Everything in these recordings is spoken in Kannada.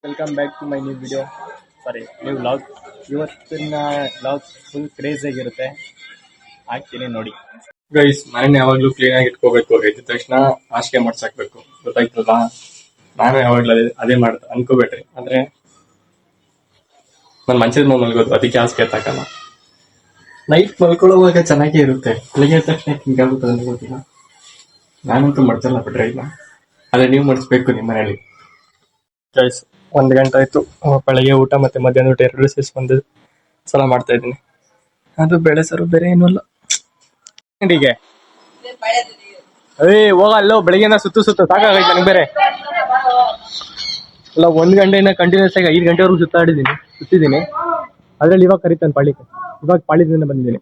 Welcome back to my new video new vlog. ಇವತ್ತಿನ ವ್ಲಾಗ್ ಫುಲ್ ಕ್ರೇಜ್ ಆಗಿರುತ್ತೆ, ಹಾಕ್ತೀನಿ ನೋಡಿ. ಗೈಸ್, ಮನೆ ಯಾವಾಗ್ಲೂ ಕ್ಲೀನ್ ಆಗಿ ಇಟ್ಕೋಬೇಕು. ಎದ್ದ ತಕ್ಷಣ ಹಾಸಿಗೆ ಮಾಡ್ಸಾಕ್ಬೇಕು, ಗೊತ್ತಾಯ್ತಲ್ಲ. ನಾನು ಯಾವಾಗ್ಲೂ ಅದೇ ಅನ್ಕೋಬೇಡ್ರಿ. ಅಂದ್ರೆ ನಾನು ಮಂಚದ ಮೇಲೆ ಮಲ್ಗೋದು, ಅದಕ್ಕೆ ಹಾಸಿಗೆ ಎತ್ತಾಕಲ್ಲ. ನೈಟ್ ಮಲ್ಕೊಳ್ಳೋವಾಗ ಚೆನ್ನಾಗೇ ಇರುತ್ತೆ, ಬೆಳಿಗ್ಗೆ ಎದ್ದ ತಕ್ಷಣ ಹಿಂಗಾಗುತ್ತೆ ಅಂತ ಗೊತ್ತಿಲ್ಲ. ನಾನಂತೂ ಮಾಡ್ಸಲ್ಲ ಬಿಡ್ರೆ ಇಲ್ಲ, ಆದ್ರೆ ನೀವು ಮಾಡಿಸ್ಬೇಕು ನಿಮ್ಮ ಮನೇಲಿ. ಗೈಸ್, 1 ಗಂಟೆ ಆಯ್ತು. ಬೆಳಗ್ಗೆ ಊಟ ಮತ್ತೆ ಮಧ್ಯಾಹ್ನ ಊಟ 2 ಸೇರಿಸಿ ಒಂದು ಸಲ ಮಾಡ್ತಾ ಇದ್ದೀನಿ. ಅದು ಬೇಳೆ ಸಾರು, ಬೇರೆ ಏನೂ ಅಲ್ಲ. ಹೀಗೆ ಹೋಗಲ್ಲೋ, ಬೆಳಿಗ್ಗೆನ ಸುತ್ತು ಸಾಕಾಗೈತೆ ನನಗೆ. ಬೇರೆ ಅಲ್ಲ, 1 ಗಂಟೆಯಿಂದ ಕಂಟಿನ್ಯೂಸ್ ಆಗಿ 5 ಗಂಟೆವರೆಗೂ ಸುತ್ತಿದ್ದೀನಿ. ಅದ್ರಲ್ಲಿ ಇವಾಗ ಕರೀತಾನೆ ಪಾಳಿಗೆ. ಇವಾಗ ಪಾಳಿದಿಂದ ಬಂದಿದ್ದೀನಿ,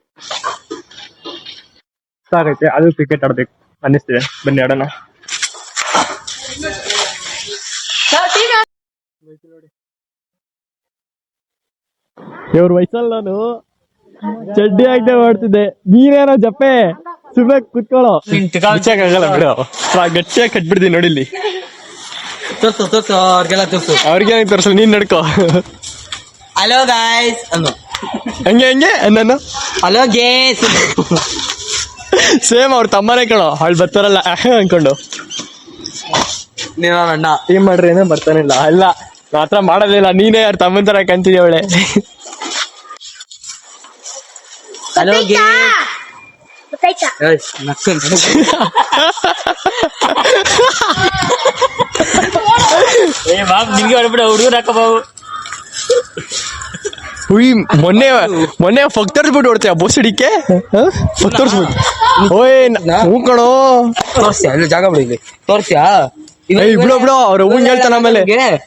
ಸಾಕೈತೆ. ಅದು ಕ್ರಿಕೆಟ್ ಆಡ್ಬೇಕು ಅನ್ನಿಸ್ತಿದೆ, ಬನ್ನಿ ಆಡೋಣ. ಇವ್ರ ವಯಸ್ಸಲ್ಲಿ ನಾನು ಚಡ್ಡಿ ಹಾಕ್ದೆ ಮಾಡ್ತಿದ್ದೆ. ನೀನೇನೋ ಜಪ್ಪೆ ಸುಮ್ಮನೆ ಕುತ್ಕೊಳ್ಳೋ, ಆಗಲ್ಲ ಬಿಡು. ಗಟ್ಟಿಯಾಗಿ ಕಟ್ಬಿಡ್ತೀನಿ ನೋಡಿಲ್ಲಿ. ತೋರ್ಸು ಅವ್ರಿಗೆ ತೋರ್ಸಲ್ಲ, ನೀನ್ ನಡ್ಕೋ. ಹಲೋ ಗಾಯ್ಸ್ ಹಂಗೆ ನಾನು ಹಲೋ ಗೇಸ್. ಸೇಮ್ ಅವ್ರ ತಮ್ಮನೇ ಕಣೋ, ಅವಳು ಬರ್ತಾರಲ್ಲ ಅನ್ಕೊಂಡು. ನೀವ ಅಣ್ಣ ಏನ್ ಮಾಡ್ರಿ ಏನೋ ಬರ್ತಾನಿಲ್ಲ. ಅಲ್ಲ, ಮಾತ್ರ ಮಾಡೋದಿಲ್ಲ, ನೀನೇ ಯಾರು ತಮ್ಮನ ತರ ಕಾಣ್ತಿದ್ಯ ಅವಳೆ. ಹಲೋ ನಿಮ್ಗೆ ಹೊರಬಿಡ ಹುಡುಗರು ಹಾಕ ಬಾಬು. ಮೊನ್ನೆ ಫಕ್ ತೋರಿಸ್ಬಿಟ್ಟು ಹೊಡ್ತೀಯ ಬೋಸಡಿಕೆ. ಫಕ್ ತೋರಿಸ್ಬಿಟ್ಟು ಓಯ್ ಹೂ ಕಣೋ. ತೋರ್ಸ್ಯಾ ಅಲ್ಲಿ ಜಾಗ ಬಿಡಿ, ತೋರ್ಸ್ಯಾ ಬಿಡು ಅವ್ರ ಹೂಂಗ್ ಹೇಳ್ತಾನ.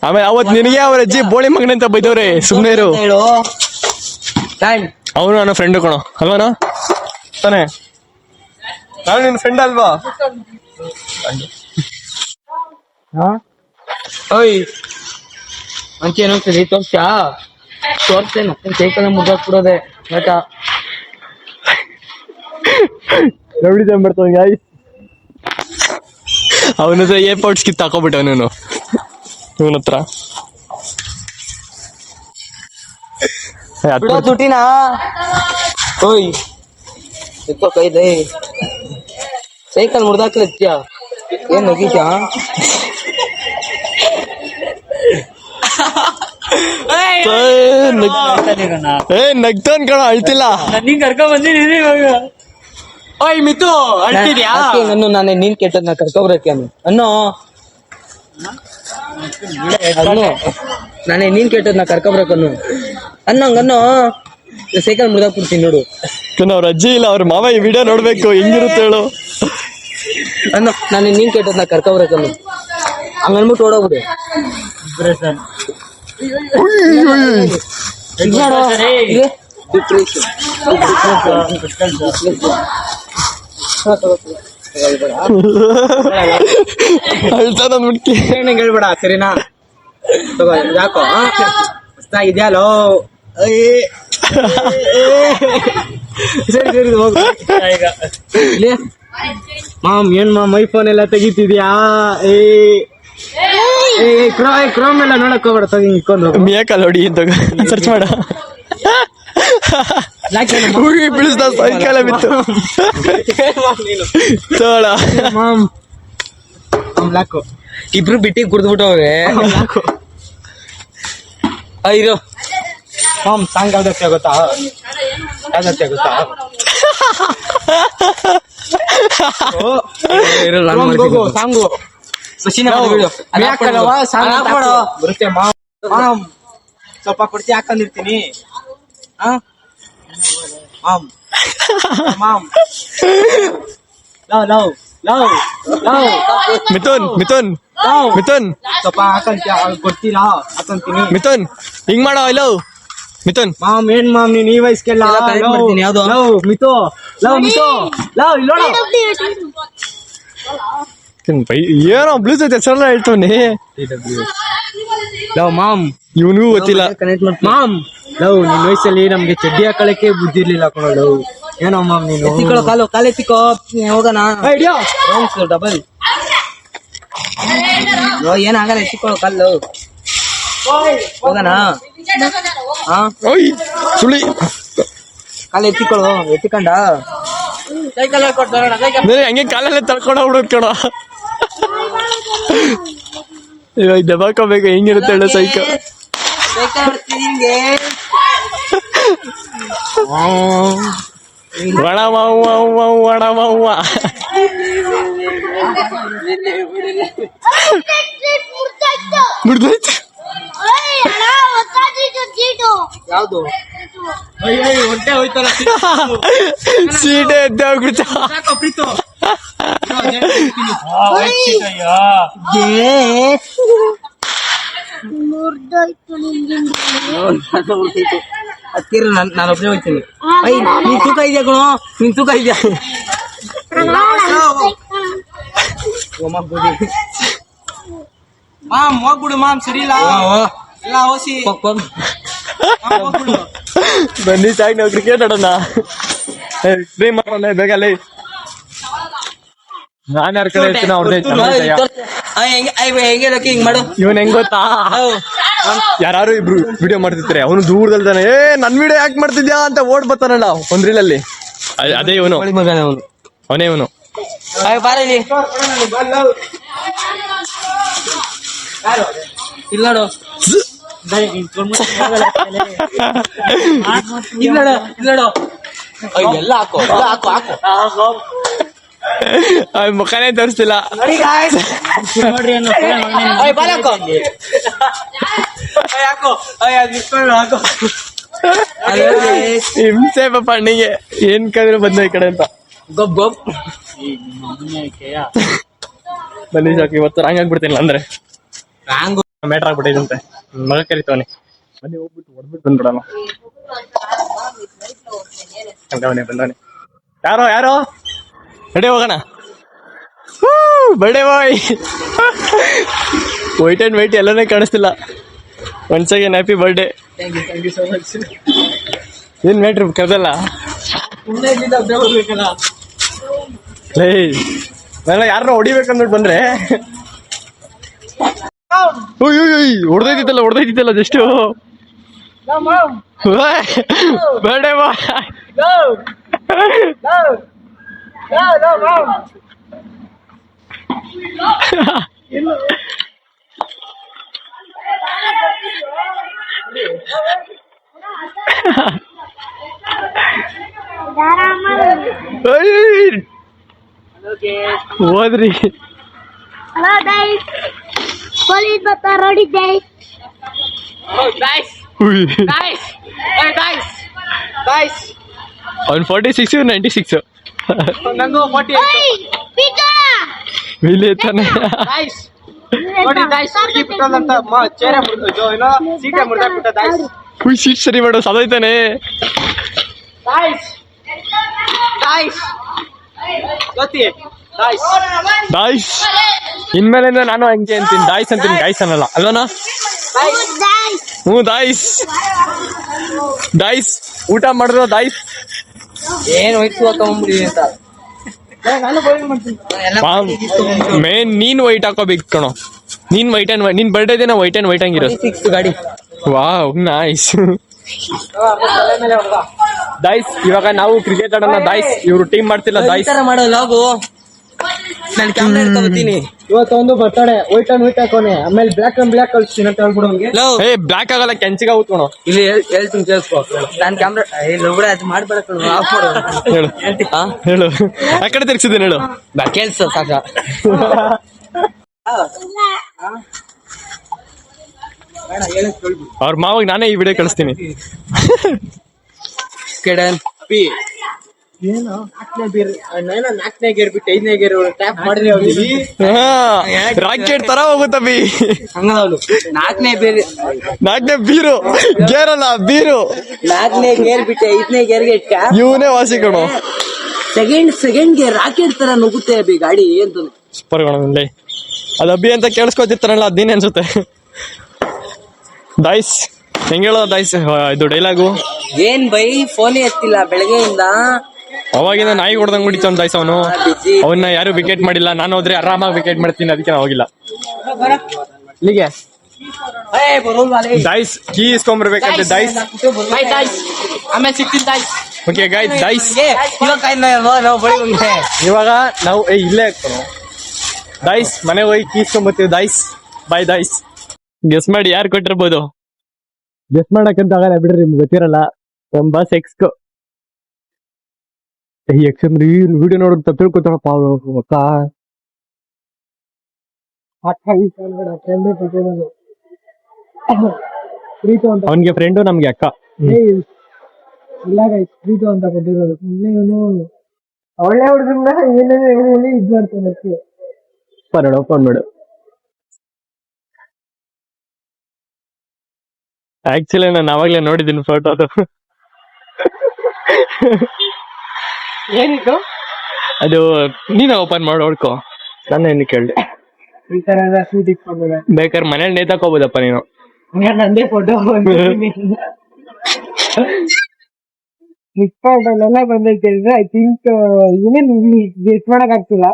ಆಮೇಲೆ ಅವತ್ ನಿನಗೆ ಅವ್ರ ಅಜ್ಜಿ ಬೋಳಿ ಮಗನೆ ಅಂತ ಬೈದವ್ರೆ, ಸುಮ್ನೆ ಇರು. ಅವನು ನನ್ನ ಫ್ರೆಂಡ್ ಕಣೋ, ಅಲ್ವಾನ ತಾನೆ? ನಾನು ನಿನ್ ಫ್ರೆಂಡ್ ಅಲ್ವಾ? ಓಯ್ ಮಂಚೆ ಏನೋಗ್ತದೆ, ತೋರ್ಸ್ಯಾ? ತೋರ್ಸ್ತೇನೆ, ಸೈಕಲ್ ಮುಗ್ದಾಕ್ಬಿಡೋದೆ ಆಯ್ತಾ? ನೋಡಿದ್ದೆ ಬರ್ತಾವ ಗಾಯ್ಸ್. ಅವನ ಹತ್ರ ಏರ್ಪೋರ್ಟ್ಸ್ ಕಿತ್ತು ಹಾಕೋಬಿಟ್ಟ ಅವನು ಇವನ ಹತ್ರ. ತುಟಿನಾ ಓಯ್ ಎತ್ತೋ ಕೈದೆ, ಸೈಕಲ್ ಮುರ್ದಾಕ್ಲತ್ಯಾ ಏನ್ ನಗೀತ್ಯಾ? ನಗ್ತಾನ್ ಕಣ, ಅಳ್ತಿಲ್ಲ. ನೀನ್ ಕರ್ಕೊಂಡ್ ಬಂದಿದ್ದೀನಿ ಇವಾಗ. ಓಯ್ ಮಿತು ಅಳ್ತಿದ್ಯಾ? ನಾನೇ ನೀನ್ ಕೆಟ್ಟದ್ನ ಕರ್ಕೊಬ್ರಕ್ಕೆ ಅನ್ನೋ. ನಾನೇ ನೀನ್ ಕೆಟ್ಟದ್ನ ಕರ್ಕೊಬ್ರಕನ್ನು ಅನ್ನೋ. ಸೈಕಲ್ ಮುರ್ದಾಕ್ಬಿಡ್ತೀನಿ ನೋಡು. ಅವ್ರ ಅಜ್ಜಿ ಇಲ್ಲ, ಅವ್ರ ಮಾವ ಈ ವಿಡಿಯೋ ನೋಡ್ಬೇಕು, ಹೆಂಗಿರುತ್ತೆ ಹೇಳು. ಅನ್ನೋ, ನಾನೇ ನೀನ್ ಕೆಟ್ಟದ್ನ ಕರ್ಕೊಬ್ರಕನ್ನು ಹಂಗನ್ಬಿಟ್ಟು ಓಡೋಗ್ಬಿಡು. ಹೇಳ್ಬೇಡ ಸರಿನಾ? ಯಾಕೋ ಇದ್ಯಾಲೋ? ಸರಿ ಹೋಗ. ಮಾಮ್ ಏನ್ ಮಾಮ್ ಐಫೋನ್ ಎಲ್ಲ ತೆಗಿತಿದ್ಯಾ? ಕ್ರೋಮ್ ಎಲ್ಲ ನೋಡಕ್ ಹೋಗ್ಬೇಡ, ತಗಿ ಇಕ್ಕೊಂಡು ಮಿಯಾಕಲ್ ಹೊಡಿ ಅಂತ ಸರ್ಚ್ ಮಾಡ. ಬಿಳಿಸ್ದ ಸೈಕಲ್ ಬಿತ್ತು. ಮಾಮ್ ಲಾಕು ಇಬ್ರು ಬಿಟ್ಟಿಗೆ ಕುಡ್ದ್ಬಿಟ್ಟವ್ರೆ. ಇರು ಮಾಮ್, ಸಾಂಗ್ ಯಾವ್ದಕ್ಕೆ ಗೊತ್ತಾ? ಸಾಂಗು ಬರುತ್ತೆ. ಮಾಮ್ ಸ್ವಲ್ಪ ಕೊಡ್ತಿ, ಹಾಕೊಂಡಿರ್ತೀನಿ. ಮಿಥುನ್ ಸ್ವಲ್ಪ ಹಾಕಂತ ಕೊಡ್ತೀರಾ? ಹಾಕಂತೀನಿ. ಮಿಥುನ್ ಹಿಂಗ್ ಮಾಡೋ. ಲವ್ ಮಿಥುನ್. ಮಾಮ್ ಏನ್ ಮಾಮ್ ನೀನ್ ಈ ವಯಸ್ಗೆಲ್ಲ ಮಿತು ಏನೋ ಬ್ಲೂಟೂತ್ ಹೆಸರೆಲ್ಲ ಹೇಳ್ತವನಿ. ಮಾಮ್ ಇವನಿಗೂ ಗೊತ್ತಿಲ್ಲ. ಮಾಮ್ ನಿನ್ ವಯಸ್ಸಲ್ಲಿ ನಮ್ಗೆ ಚಡ್ಡಿ ಹಾಕೊಳಕ್ಕೆ ಬುದ್ಧಿ ಇರ್ಲಿಲ್ಲ ಕೊಡೋಳು. ಏನೋ ಮಾಮ್ ನೀನು ಕಾಲೆತ್ತಿಕೋ ಹೋಗೋಣ. ಡಬಲ್ ಏನಾಗಲ್ಲ, ಎತ್ತಿಕೊಳ್ಳೋ ಕಲ್ಲು. ಹೋಗೋಣ ಹಾ ಓಯ್ ಸುಳಿ ಕಾಲು ಎತ್ತಿಕೊಳ್ಳು ಎತ್ತಿಕೊಂಡ ಸೈಕಲ್ ಹೇಳ್ಕೊಟ್ಟು ಬರೋಣ ಹಂಗೆ ಕಾಲಲ್ಲೇ ತಳ್ಕೊಂಡು ಹೋಗ್ಬಿಡೋದು ಕಣ. ಇವಾಗ ದಬಾಕೋಬೇಕು ಹೆಂಗಿರುತ್ತೆ ಹೇಳ ಸೈಕಲ್. ಒಣ ಒಣ ಬಿಡ್ದೈತೆ ಯಾವ್ದು ಹೊಟ್ಟೆ ಹೋಯ್ತಲ್ಲ ಸೀಟೆ ಎದ್ದೆ ಹೋಗ್ಬಿಡ್ತ. ಹತ್ತಿರ ನಾನು ಒಬ್ಬನೇ ಹೋಗ್ತೀನಿ. ನೀನ್ ತೂಕ ಇದೆಯಾ ಕಣೋ, ನಿನ್ ತೂಕ ಇದೆಯಾ? ಮಾಮ್ ಹೋಗ್ಬಿಡು ಮಾಮ್, ಸರಿ ಇಲ್ಲ ಎಲ್ಲ ಓಸಿ ಬನ್ನಿ ಸಾಕು ನಾವು ಕ್ರಿಕೆಟ್ ಆಡೋಣ. ಫ್ರೀ ಮಾಡೋಣ ಬೇಗಲ್ಲಿ. ನಾನ್ ಯಾರ ಕಡೆ ಇರ್ತೀನಿ ಅವ್ರದೇ. ಹಿಂಗ್ ಮಾಡು. ಇವನ್ ಹೆಂಗ್ ಗೊತ್ತಾ, ಯಾರು ಇಬ್ರು ವಿಡಿಯೋ ಮಾಡ್ತಿರ್ತಾರೆ, ಅವನು ದೂರದಲ್ದಾನೆ ನನ್ ವಿಡಿಯೋ ಯಾಕೆ ಮಾಡ್ತಿದ್ಯಾ ಅಂತ ಓಡ್ ಬರ್ತಾನಲ್ಲ ಒಂದ್ ರೀಲಲ್ಲಿ. ಅದೇ ಇವನು, ಅವನೇ ಇವನು. ಇಲ್ಲ ನೋಡು, ಎಲ್ಲ ಹಾಕು ಹಾಕು ಹಾಕು. ಮುಖನೇ ತೋರಿಸ್ತಿಲ್ಲ. ಹಿಂಸೆ ಪಾಪ ಅಣ್ಣಿಗೆ, ಏನ್ ಕದ್ರು ಬಂದ ಈ ಕಡೆ ಅಂತ. ಗೊಬ್ ಗೊಬ್ ಬನ್ನಿ ಸಾಕು, ಇವತ್ತು ರಾಂಗ್ ಆಗ್ಬಿಡ್ತೀನಿ ಅಂದ್ರೆ ಮ್ಯಾಟ್ರ್ ಆಗ್ಬಿಟ್ಟಿದಂತೆ. ಮಗ ಕರಿತವನಿ, ಬನ್ನಿ ಹೋಗ್ಬಿಟ್ಟು ಹೊಡ್ಬಿಟ್ಟು ಬಂದ್ಬಿಡೋಣ. ಬಂದವನಿ ಯಾರೋ ಯಾರೋ ರೆಡಿ ಹೋಗೋಣ. Birthday boy. White and white ಎಲ್ಲನೇ ಕಾಣಿಸ್ತಿಲ್ಲ. Once again happy birthday. Thank you so much. ಏನ್ ಮ್ಯಾಟ್ರ್ ಕದಲ್ಲ ಲೇ, ನಾನು ಯಾರನ್ನ ಹೊಡಿಬೇಕಂದ್ಬಿಟ್ಟು ಬಂದ್ರೆ ಹೊಡೆದೈತಿತ್ತಲ್ಲ ಜಸ್ಟ್. Birthday boy. ಹೋದ್ರಿ. Hello guys, police bata ready guys. Oh guys, guys, hey guys, guys. ಅವ್ನು 46 96 ನಂದು 48. Hey, Pika. ಇಲ್ಲಿ ತಾನೆ. Guys, ನೋಡಿ guys, ಹುಡುಗಿ ಬಿಟ್ಟೋದಂತ ಚೇರೆ ಮುರಿದು ಏನೋ ಸೀಟೆ ಮುರಿದಾಕ್ಬಿಟ್ಟ guys. ಸೀಟ್ ಸರಿ ಮಾಡೋ ಸಾದೈತಾನೆ. Guys, guys, ಗೊತ್ತಿ guys, ಡಾಯ್ಸ್. ಇನ್ಮೇಲಿಂದ ನಾನು ಹಂಗೆ ಅಂತೀನಿ, ಡಾಯ್ಸ್ ಅಂತೀನಿ, ಗಾಯ್ಸ್ ಅನ್ನಲ್ಲ ಅಲ್ವನಾ? Guys. ಹ್ಞೂ ಡಾಯ್ಸ್. ಡಾಯ್ಸ್ ಊಟ ಮಾಡಿದ್ರು ಡಾಯ್ಸ್. ಏನ್ ವೈಟ್ ಹಾಕೊಂಡ್ಬಿಡಿ ಅಂತ ನಾನು ಬೋರಿಂಗ್ ಮಾಡ್ತೀನಿ. ಮೇನ್ ನೀನ್ ವೈಟ್ ಹಾಕೋಬೇಕು ಕಣೋ. ನೀನ್ ವೈಟ್ ಅಂಡ್ ನಿನ್ ಬರ್ಡೇ ದಿನ ವೈಟ್ ಅಂಡ್ ವೈಟ್ ಹಂಗಿರೋದು. 6 ಗಾಡಿ. Wow nice. ಡಾಯ್ಸ್ ಇವಾಗ ನಾವು ಕ್ರಿಕೆಟ್ ಆಡೋಣ ಡಾಯ್ಸ್. ಇವ್ರು ಟೀಮ್ ಮಾಡ್ತಿಲ್ಲ ಈ ಡಾಯ್ಸ್. ತರ ಮಾಡೋ ಲಾಗು ನಾನು ಕ್ಯಾಮ್ರಾ ಇಟ್ಕೊಬತ್ತೀನಿ. ಇವತ್ತೊಂದು ಬರ್ತಾಳೆ ವೈಟ್ ಅಂಡ್ ವೈಟ್ ಹಾಕೋನೆ, ಆಮೇಲೆ ಬ್ಲಾಕ್ ಅಂಡ್ ಬ್ಲಾಕ್ ಕಳಿಸ್ತೀನಿ ಅಂತ ಹೇಳ್ಬಿಡು ಅವ್ನಿಗೆ. ಏ ಬ್ಲಾಕ್ ಆಗಲ್ಲ, ಕೆಂಚಿಗೆ ಆಗುತ್ಕೋಣ. ಇಲ್ಲಿ ಹೇಳ್ತೀನಿ ಕೇಳಿಸ್ಕೊ. ನಾನು ಕ್ಯಾಮ್ರಾ ಇಲ್ಲ ಬಿಡ, ಅದು ಮಾಡ್ಬೇಡ, ಆಫ್ ಮಾಡು. ಹೇಳು ಹೇಳು, ಆ ಕಡೆ ತಿರ್ಗಿಸಿದ್ದೀನಿ ಹೇಳು. ಕೇಳಿಸ ಸಾಕ. ಅವ್ರ ಮಾವಾಗ ನಾನೇ ಈ ವಿಡಿಯೋ ಕಳಿಸ್ತೀನಿ. ಕೆಡನ್ ಪಿ ಏನು 4ನೇ ಗೇರ್ ಬಿಟ್ಟು 5ನೇ ಗೇರ್ ಟ್ಯಾಪ್ ಮಾಡಿದ್ರೆ ರಾಕೆಟ್ ತರ ಹೋಗುತ್ತ ಬಿ. ಹಂಗವಳು 4ನೇ ಬೀರು ಗೇರ್ ಅಲ್ಲ ಬೀರು. 4ನೇ ಗೇರ್ ಬಿಟ್ಟು 5ನೇ ಗೇರ್ಗೆ ಟ್ಯಾಪ್. ಇವನೇ ವಾಸಿ ಕಣೋ. ಸೆಕೆಂಡ್ ಗೇರ್ ರಾಕೆಟ್ ತರ ನುಗ್ಗುತ್ತೆ ಅಭಿ ಗಾಡಿ ಅಂತ. ಸೂಪರ್ ಕಣೋ. ಅದು ಅಬ್ಬಿ ಅಂತ ಕೇಳಿಸ್ಕೊತಿರ್ತಾರಲ್ಲ ಅದೇನೇ ಅನ್ಸುತ್ತೆ. ಡಾಯ್ಸ್ ಹೆಂಗ ಹೇಳೋ ಡಾಯ್ಸ್ ಇದು ಡೈಲಾಗು. ಏನ್ ಬೈ ಫೋನೇ ಎತ್ತಿಲ್ಲ ಬೆಳಗ್ಗೆಯಿಂದ. ಅವಾಗಿಂದ ನಾಯಿ ಹೊಡೆದಂಗ್ ಹೊಡಿತಾವ್ ಡಾಯ್ಸ್ ಅವನು. ಅವನ್ನ ಯಾರು ವಿಕೆಟ್ ಮಾಡಿಲ್ಲ, ನಾನು ಹೋದ್ರೆ ಆರಾಮಾಗಿ ವಿಕೆಟ್ ಮಾಡ್ತೀನಿ, ಅದಕ್ಕೆ ನಾವು ಹೋಗಿಲ್ಲ. ಇಲ್ಲಿಗೆ ಡೈಸ್ ಕೀ ಇಸ್ಕೊಂಡ್ಬರ್ಬೇಕಂತೆ ಡೈಸ್. ಆಮೇಲೆ ಸಿಗ್ತೀನಿ ಡೈಸ್. ಓಕೆ ಗೈಸ್ ಡೈಸ್ ನಾವು ಇವಾಗ ನಾವು ಇಲ್ಲೇ ಹಾಕ್ತಾನು ಡೈಸ್ ಮನೆಗೆ ಹೋಗಿ ಕೀ ಇಸ್ಕೊಂಡ್ಬರ್ತೀವಿ ಡೈಸ್. ಬಾಯ್ ಡೈಸ್. ಗೆಸ್ ಮಾಡಿ ಯಾರು ಕೊಟ್ಟಿರ್ಬೋದು. ಗೆಸ್ ಮಾಡಕ್ಕಂತ ಆಗಲ್ಲ ಬಿಡ್ರಿ, ನಿಮ್ಗೆ ಗೊತ್ತಿರಲ್ಲ. ಬಸ್ ಎಕ್ಸ್ ಯಾಕಂದ್ರೆ ಈ ವಿಡಿಯೋ ನೋಡಿದ ತಿಳ್ಕೊತಾರಪ್ಪ ಅವ್ರು ಅಕ್ಕ. ಅವನ್ಗೆ ಫ್ರೆಂಡು ನಮ್ಗೆ ಅಕ್ಕ. ಇಲ್ಲ ಪ್ರೀತು ಅಂತ ಕೊಟ್ಟಿರೋದು. ಒಳ್ಳೆ ಹುಡುಗನ್ನ ಏನೇನು ಇದ್ ಮಾಡ್ತಾನೆ. ಓಪನ್ ಮಾಡು. ಆಕ್ಚುಲಿ ನಾನು ಅವಾಗ್ಲೇ ನೋಡಿದ್ದೀನಿ ಫೋಟೋ. ಅದು ಏನಿತ್ತು ಅದು ನೀನ ಓಪನ್ ಮಾಡಿ ನೋಡ್ಕೊ. ನಾನು ಏನು ಕೇಳಿದೆ. ಈ ತರ ಸ್ವೀಟ್ ಇಟ್ಕೊಂಡ್ರೆ ಬೇಕಾದ್ರೆ ಮನೇಲಿ ನೇತಾಕೋಬೋದಪ್ಪ ನೀನು. ನಂದೇ ಫೋಟೋ ಫ್ಲಿಪ್ಕಾರ್ಟಲ್ಲೆಲ್ಲ ಬಂದೈತೆ. ಐ ಥಿಂಕ್ ಏನೇನು ಗೆಟ್ ಮಾಡಕ್ ಆಗ್ತಿಲ್ಲ.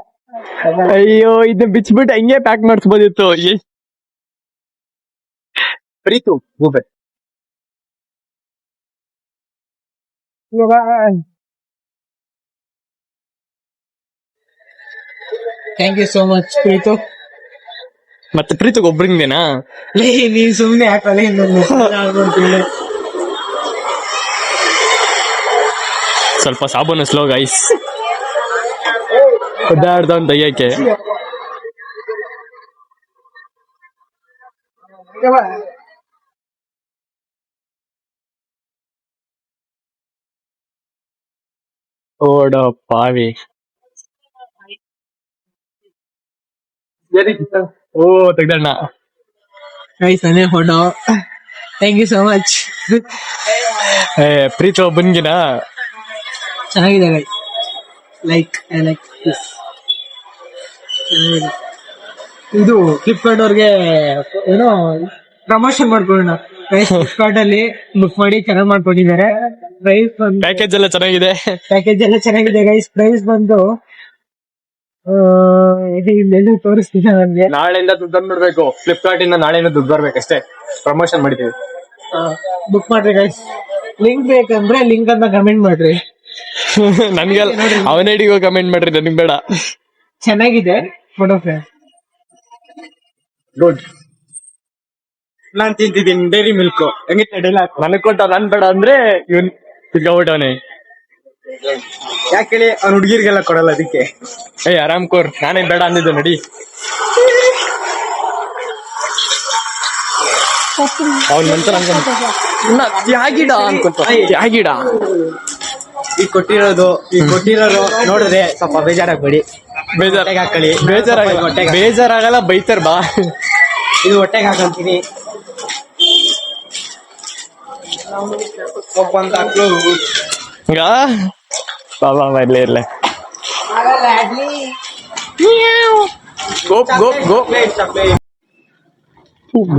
ಅಯ್ಯೋ ಇದನ್ನ ಬಿಚ್ಬಿಟ್ಟು ಹಂಗೆ ಪ್ಯಾಕ್ ಮಾಡಿಸ್ಬೋದಿತ್ತು. ಪ್ರೀತು ಗೂಬೆ ಇವಾಗ thank you so much Preethu. ಮತ್ತೆ ಪ್ರೀತಿಗೆ ಒಬ್ರಿಂದೇನಾ? ನೀನ್ ಸುಮ್ನೆ ಹಾಕಲ್ಲ. ಸ್ವಲ್ಪ ಸಾಬೂನು ಸ್ಲೋ ಗೈಸ್. ಒದ್ದಾಡ್ದವನ್ ತೆಗಿಯಕ್ಕೆ. ಓಡ ಪಾವಿ. ಓ ತೆಗ್ದಣ್ಣ. ನನ್ನೇ photo. Thank you so much. ಪ್ರೀತಿ ಒಬ್ಬನ್ಗಿನ ಚೆನ್ನಾಗಿದೆ guy. Like I like this. ಇದು ಫ್ಲಿಪ್ಕಾರ್ಟ್ ಅವ್ರಿಗೆ ಏನೋ ಪ್ರಮೋಷನ್ ಮಾಡ್ಕೊಳ್ಳೋಣ. ಫ್ಲಿಪ್ಕಾರ್ಟ್ ಅಲ್ಲಿ ಬುಕ್ ಮಾಡಿ ಚೆನ್ನಾಗಿ ಮಾಡ್ಕೊಂಡಿದ್ದಾರೆ. ಪ್ರೈಸ್ ಬಂದು ಪ್ಯಾಕೇಜ್ ಎಲ್ಲ ಚೆನ್ನಾಗಿದೆ. ಪ್ಯಾಕೇಜ್ ಎಲ್ಲ ಚೆನ್ನಾಗಿದೆ ಗೈಸ್. ಪ್ರೈಸ್ ಬಂದು ಇಲ್ಲೆಲ್ಲೂ ತೋರಿಸ್ತೀನಿ ನನ್ಗೆ. ನಾಳೆಯಿಂದ ದುಡ್ಡು ಬಂದ್ಬಿಡ್ಬೇಕು. ಫ್ಲಿಪ್ಕಾರ್ಟ್ ಇಂದ ನಾಳೆಯಿಂದ ದುಡ್ಡು ಬರ್ಬೇಕಷ್ಟೇ. ಪ್ರಮೋಷನ್ ಮಾಡಿದೀವಿ. ಬುಕ್ ಮಾಡ್ರಿ ಗೈಸ್. ಲಿಂಕ್ ಬೇಕಂದ್ರೆ ಲಿಂಕ್ ಅಂತ ಕಮೆಂಟ್ ಮಾಡ್ರಿ. ನನ್ಗೆ ಅವನ ಐಡಿಗೂ ಕಮೆಂಟ್ ಮಾಡ್ರಿ, ನನಗ್ ಬೇಡ. ಚೆನ್ನಾಗಿದೆ ಫೋಟೋ ಫ್ರೇಮ್. ಗುಡ್. ನಾನ್ ತಿಂತಿದ್ದೀನಿ ಡೈರಿ ಮಿಲ್ಕ್. ಹೆಂಗಿತ್ತು ಡೈಲಾಗ್? ನನಗ್ ಕೊಟ್ಟ ನನ್ ಬೇಡ ಅಂದ್ರೆ ಇವನ್ ತಿರ್ಗಾಬಿಟ್ಟವನೇ. ಯಾಕೆ ಅವ್ನ ಹುಡುಗಿರ್ಗೆಲ್ಲ ಕೊಡಲ್ಲ ಅದಕ್ಕೆ. ಆರಾಮ್ ಕೋರ್. ನಾನೇನ್ ಬೇಡ ಅಂದಿದ್ದು ನಡಿ. ಅವ್ನ ನಂತರ ತ್ಯಾಗಿಡ ಅನ್ಕೊಂತ. ತ್ಯಾಗಿಡ ಈಗ ಕೊಟ್ಟಿರೋರು ನೋಡಿದ್ರೆ ಸ್ವಲ್ಪ ಬೇಜಾರಾಗ್ಬೇಡಿ. ಹಾಕೊಳ್ಳಿ. ಬೇಜಾರಾಗಲ್ಲ, ಬೈತಾರ ಬಾ. ಇದು ಹೊಟ್ಟೆಗೆ ಹಾಕೊಂತೀನಿ. ಅಂತ ಹಾಕ್ಲು ಬಾಬಾ ಇರ್ಲೆ ಗೋಪ್ ಗೋಪ್ ಗೋಪ್.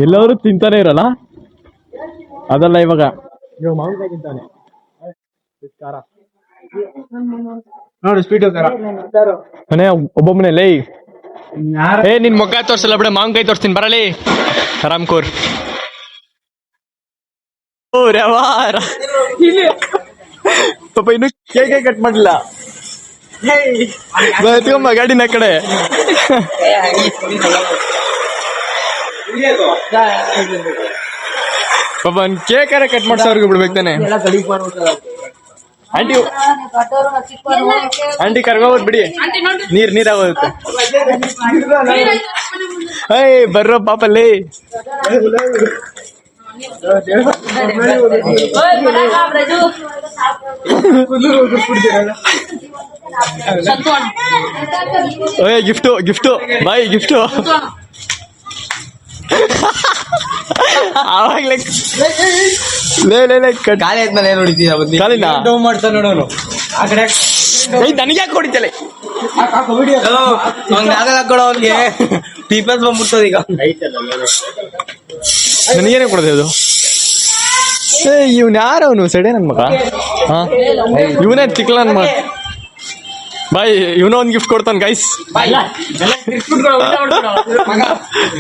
ಎಲ್ಲರೂ ತಿಂತಾನೆ ಇರಲ್ಲ ಅದಲ್ಲ. ಇವಾಗ ಮಾವಿನಕಾಯಿ ತಿಂತಾನೆ ನೋಡಿ. ಸ್ಪೀಡ್ ಮನೆ ಒಬ್ಬೊಬ್ಬನೇ ಲೈ. ನಿನ್ ಮುಖ ತೋರ್ಸಲ್ಲ ಬಿಡ, ಮಾವಿನಕಾಯಿ ತೋರಿಸ್ತೀನಿ ಬರಲಿ. ಆರಾಮ್ ಕೋರ್. ಓ ರವಾರ ಪಾಪ ಇನ್ನು ಕೇಕೆ ಕಟ್ ಮಾಡ್ಲಿಲ್ಲ. ಎತ್ಕೊಂಬ ಗಾಡಿನ ಕಡೆ. ಪಾಪ ಕೇಕಾರ ಕಟ್ ಮಾಡ್ಸೋರ್ಗು ಬಿಡ್ಬೇಕು ತಾನೆ. ಆಂಟಿ ಆಂಟಿ ಕರ್ಗೋದ್ ಬಿಡಿ. ನೀರಾಗೋಗುತ್ತೆ. ಬರ್ರೋ ಪಾಪಲ್ಲಿ. ಗಿಫ್ಟು ಗಿಫ್ಟು ಬಾಯ್ ಗಿಫ್ಟು. ಆವಾಗ್ಲೇ ಖಾಲಿ ಆದ್ಮೇಲೆ ಏನ್ ಹೊಡಿತೀಯ? ಕಾಲಿನ ಮಾಡ್ತಾ ನೋಡೋನು ಆ ಕಡೆ. ನನಗೆ ಯಾಕೆ ಹೊಡಿತಲೆ? ಆಗಲ್ಲ ಕೊಡೋ ಅವ್ನಿಗೆ. ಪೀಪಲ್ಸ್ ಬಂದ್ಬಿಡ್ತದ ಈಗ. ನನಗೇನೆ ಕೊಡದೆ ಅದು. ಇವ್ನ ಯಾರವನು ಸಡೆ ನನ್ ಮಗ. ಇವನೇ ತಿಕ್ಲ ನನ್ ಮಗ. ಬಾಯ್ ಇವನೋ ಒಂದ್ ಗಿಫ್ಟ್ ಕೊಡ್ತಾನೆ ಗೈಸ್.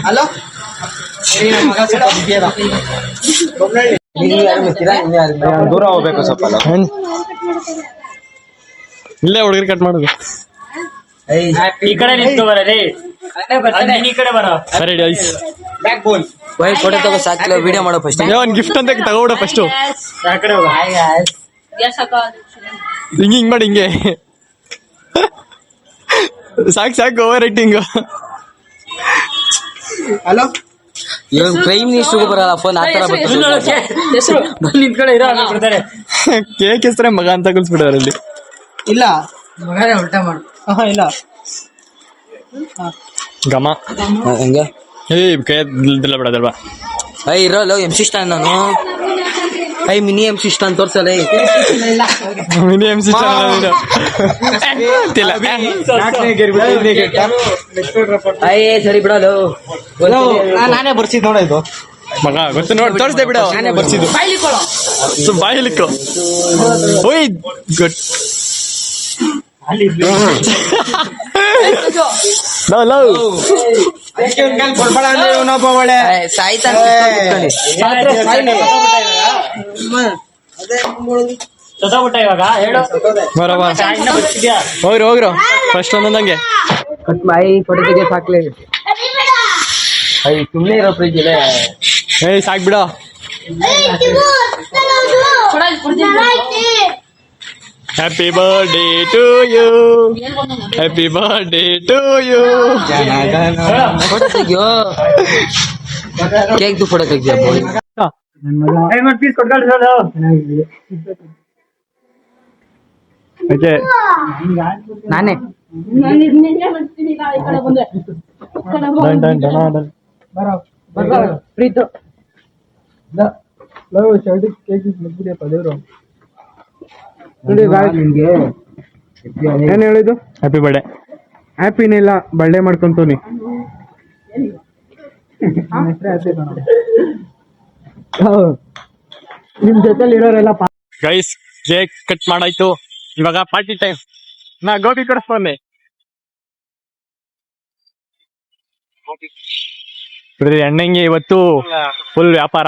ಹಲೋ ದೂರ ಹೋಗ್ಬೇಕು ಸ್ವಲ್ಪ. ಇಲ್ಲೇ ಹುಡುಗರು ಕಟ್ ಮಾಡೋದು. ಈ ಕಡೆ ನಿಂತ್ಕೋಬಾರ್ರಿ, ಈ ಕಡೆ ಬರ. ಸರಿ ಗೈಸ್, ಫೋಟೋ ತಗೋ ಸಾಕಿಲ್ಲ, ವಿಡಿಯೋ ಮಾಡೋ ಫಸ್ಟ್. ಒಂದ್ ಗಿಫ್ಟ್ ಅಂತ ತಗೋಬಿಡ ಫಸ್ಟ್. ಆ ಕಡೆ ಹೋಗ. ಹಿಂಗ್ ಮಾಡಿ ಹಿಂಗೆ ಸಾಕು ಓವರ್ ರೇಟಿಂಗ್. ಹಲೋ ಇವಾಗ ಪ್ರೈಮ್ ಮಿನಿಸ್ಟರ್ಗೂ ಬರಲ್ಲ ಫೋನ್, ಆ ತರ ಬರ್ತದೆ. ಹೆಸರು ಬಂದು ನಿಂತ್ಕಡೆ ಇರೋ ಬಿಡ್ತಾರೆ. ಕೇಕ್ ಹೆಸ್ರೆ ಮಗ ಅಂತ ಕುಲ್ಸ್ಬಿಡೋರಲ್ಲಿ. ಇಲ್ಲ ಉಲ್ಟಾ ಮಾಡು. ಇಲ್ಲ ಗಮ ಹಂಗೆ ಕೈ ಬಿಡೋದಲ್ವಾ. ಇರೋಲ್ಲ ಎಂ ಸಿ ಸ್ಟಾಂಡ್ ನಾನು. ಮಿನಿ ಎಂ ಸಿ ಸ್ಟಾಂಡ್ ತೋರ್ಸಲ್ಲ. ಮಿನಿ ಎಂ ಸಿ ಸರಿ ಬಿಡೋದು. ನಾನೇ ಬರ್ಸಿದ್ ನೋಡ ಇದು ಮಗ ಗೊತ್ತು ನೋಡಿ ತೋರಿಸ್ದೆ ಬಿಡ. ನಾನೇ ಬರ್ಸಿದ್ದು ಬಾಯಿಲಿಕ್ಕು. ಓಯ್ ಗುಡ್. ಕೊಡ್ಬೇಡ ಅಂದ್ರೆ ಇವನೊಬ್ಬ ಒಳ್ಳೆ ಸಾಯ್ತಾನೆ. ಸೊತಬಿಟ್ಟ ಇವಾಗ ಹೇಳು. ಬರೋ ಹೋಗ್ರು ಫಸ್ಟ್ ಒಂದೊಂದಂಗೆ. ಫೋಟೋ ತೆಗಿಯಕ್ ಹಾಕ್ಲಿ. ಸುಮ್ನೆ ಇರೋ ಫ್ರಿಜ್ ಇದೆ. ಸಾಕ್ ಬಿಡ. Happy birthday to you, happy birthday to you. Photo ತೆಗಿಯೋ, ಕೇಕ್ ಫೋಟೋ ತೆಗಿಯ. ಪೀಸ್ ಕೊಟ್ಕೊಳ್ಳಿ. ಓಕೆ ನಾನೇ ಏನ್ ಹೇಳಿದ್ದು? Happy birthday. ಹ್ಯಾಪಿನಿಲ್ಲ, ಬರ್ಡೇ ಮಾಡ್ಕೊಂತೀನಿ. ನಿಮ್ ಜೊತೆಲಿ ಇರೋರೆಲ್ಲ ಗೈಸ್ ಕೇಕ್ ಕಟ್ ಮಾಡಾಯ್ತು, ಇವಾಗ ಪಾರ್ಟಿ ಟೈಮ್. ನಾ ಗೋಬಿ ಕೊಡಿಸ್ಕೊಂಡೆ. ಎಣ್ಣೆಂಗೆ ಇವತ್ತು ಫುಲ್ ವ್ಯಾಪಾರ.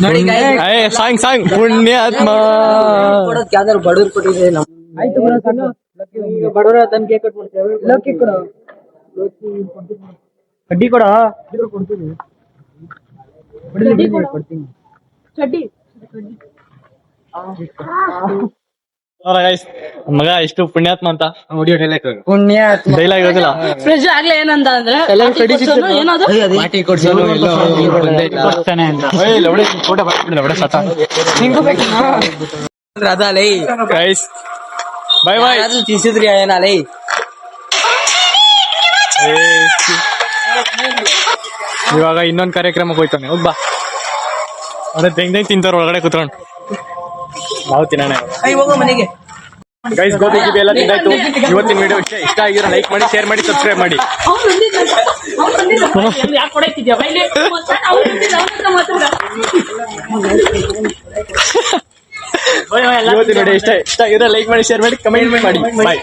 ನೋಡಿ ಸಾಂಗ್ ಸಾಂಗ್ ಪುಣ್ಯಾತ್ಮ. ಯಾವ್ದಾರು ಬಡವ್ರು ಕೊಟ್ಟಿದ್ರೆ ಆಯ್ತು ಬಡವರ ತನ್ ಕೇಕ್ ಕಟ್ ಮಾಡ್ತೇವೆ. ಲೋಕಿ ಕೊಡ, ಕಡ್ಡಿ ಕೊಡ, ಕೊಡ್ತೀನಿ ಚಡ್ಡಿ. ಗೈಸ್ ಮಗ ಎಷ್ಟು ಪುಣ್ಯಾತ್ಮ ಅಂತ ಪುಣ್ಯ ಡೈಲಾಗ್ ಇರೋದಿಲ್ಲ. ಫ್ರಿಜ್ ಆಗ್ಲೇ ಏನಂತ ಅಂದ್ರೆ ಏನದು ಅದಲೇ ಗೈಸ್ ಬೈ ಬೈ. ತಿನ್ಸಿದ್ರಿ ಏನಲೇ. ಇವಾಗ ಇನ್ನೊಂದ್ ಕಾರ್ಯಕ್ರಮಕ್ಕೆ ಹೋಯ್ತಾನೆ. ಹೋಗ್ಬಾ, ಅದೇ ತೆಂಗ್ ತಿಂತಾರ ಒಳಗಡೆ ಕುತ್ಕೊಂಡು. ನಾವು ತಿನ್ನೋಣ ಹೋಗೋ ಮನೆಗೆ. ಗೈಸ್ ಗೋಬಿ ಗಿಬಿ ಎಲ್ಲ ತಿಂದಾಯ್ತು. ಇವತ್ತಿನ ವಿಡಿಯೋ ಇಷ್ಟ ಆಗಿರೋ ಲೈಕ್ ಮಾಡಿ, ಶೇರ್ ಮಾಡಿ, ಸಬ್ಸ್ಕ್ರೈಬ್ ಮಾಡಿ. ಯಾಕೆ ಕೊಡಕ್ತಿದ್ಯಾ ಬೈಲಿ? ಇವತ್ತಿನ ವಿಡಿಯೋ ಇಷ್ಟ ಆಗಿರೋ ಲೈಕ್ ಮಾಡಿ, ಶೇರ್ ಮಾಡಿ, ಕಮೆಂಟ್ ಮಾಡಿ. ಬಾಯ್.